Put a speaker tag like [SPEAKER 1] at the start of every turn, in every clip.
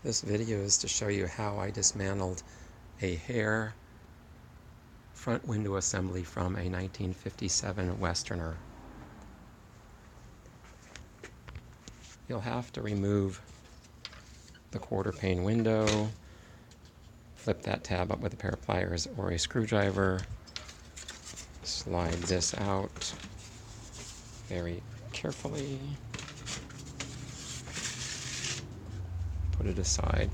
[SPEAKER 1] This video is to show you how I dismantled a Hehr front window assembly from a 1957 Westerner. You'll have to remove the quarter pane window, flip that tab up with a pair of pliers or a screwdriver, slide this out very carefully, put it aside.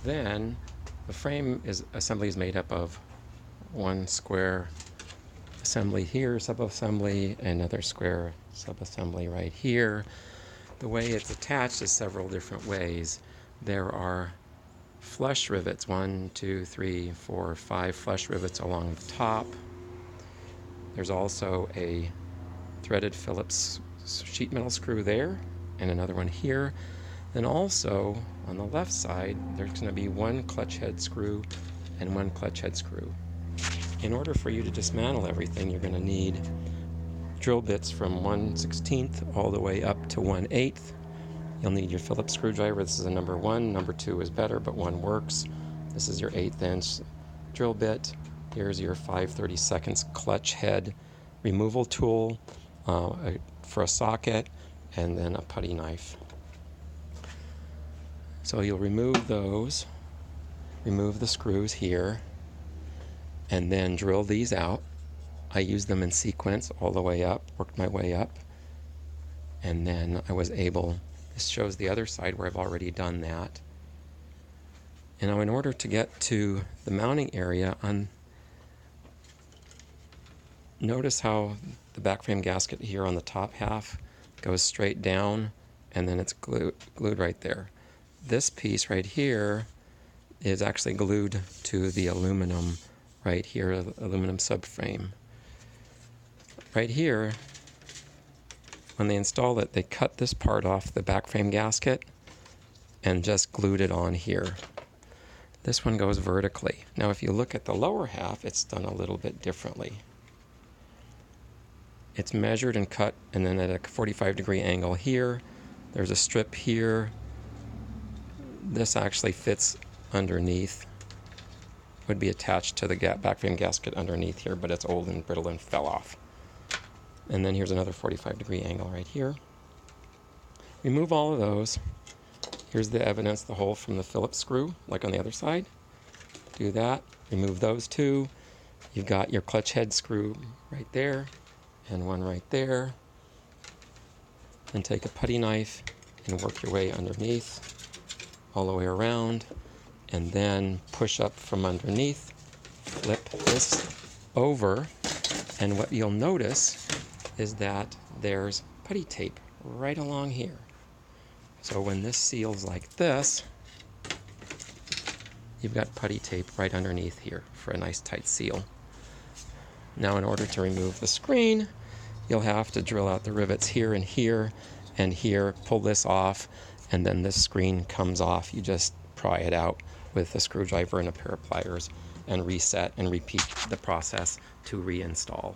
[SPEAKER 1] Then the frame assembly is made up of one square assembly here, subassembly, another square subassembly right here. The way it's attached is several different ways. There are flush rivets, 1, 2, 3, 4, 5 flush rivets along the top. There's also a threaded Phillips sheet metal screw there and another one here. Then also on the left side there's going to be one clutch head screw and one clutch head screw. In order for you to dismantle everything, you're going to need drill bits from 1/16 all the way up to 1/8. You'll need your Phillips screwdriver. This is a number 1. Number 2 is better, but 1 works. This is your 1/8 inch drill bit. Here's your 5/32 clutch head removal tool for a socket, and then a putty knife. So you'll remove those, remove the screws here, and then drill these out. I used them in sequence all the way up, worked my way up, and then I was able, this shows the other side where I've already done that. And now in order to get to the mounting area, notice how the back frame gasket here on the top half goes straight down and then it's glued right there. This piece right here is actually glued to the aluminum right here, aluminum subframe. Right here, when they installed it, they cut this part off the back frame gasket and just glued it on here. This one goes vertically. Now if you look at the lower half, it's done a little bit differently. It's measured and cut, and then at a 45-degree angle here. There's a strip here. This actually fits underneath. Would be attached to the back frame gasket underneath here, but it's old and brittle and fell off. And then here's another 45-degree angle right here. Remove all of those. Here's the evidence, the hole from the Phillips screw, like on the other side. Do that. Remove those two. You've got your clutch head screw right there, and one right there. Then take a putty knife and work your way underneath, all the way around, and then push up from underneath, flip this over, and what you'll notice is that there's putty tape right along here. So when this seals like this, you've got putty tape right underneath here for a nice tight seal. Now in order to remove the screen, you'll have to drill out the rivets here and here and here, pull this off, and then this screen comes off. You just pry it out with a screwdriver and a pair of pliers and reset and repeat the process to reinstall.